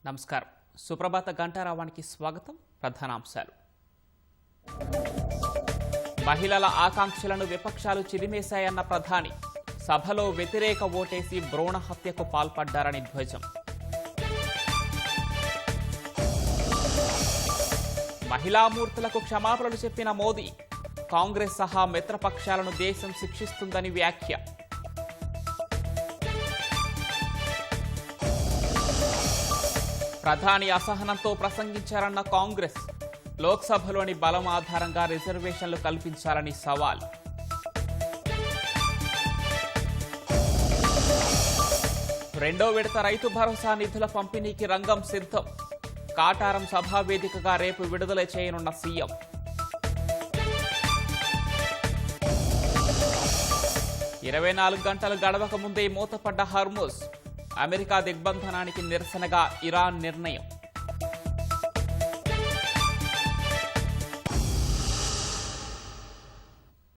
నమస్కారం. సుప్రభాత గంటారావానికి స్వాగతం. ప్రధానాంశాలు. మహిళల ఆకాంక్షలను విపక్షాలు చిదిమేశాయన్న ప్రధాని. సభలో వ్యతిరేక ఓటేసి భ్రూణ హత్యకు పాల్పడ్డారని ధ్వజం. మహిళామూర్తులకు క్షమాపణలు చెప్పిన మోదీ. కాంగ్రెస్ సహా మిత్రపక్షాలను దేశం శిక్షిస్తుందని వ్యాఖ్య. ప్రధాని అసహనంతో ప్రసంగించారన్న కాంగ్రెస్. లోక్సభలోని బలం ఆధారంగా రిజర్వేషన్లు కల్పించాలని సవాల్. రెండో విడత రైతు భరోసా నిధుల పంపిణీకి రంగం సిద్ధం. కాటారం సభా వేదికగా రేపు విడుదల చేయనున్న సీఎం. ఇరవై 24 గంటలు గడవక ముందే మూతపడ్డ హర్ముజ్. అమెరికా దిగ్బంధనానికి నిరసనగా ఇరాన్ నిర్ణయం.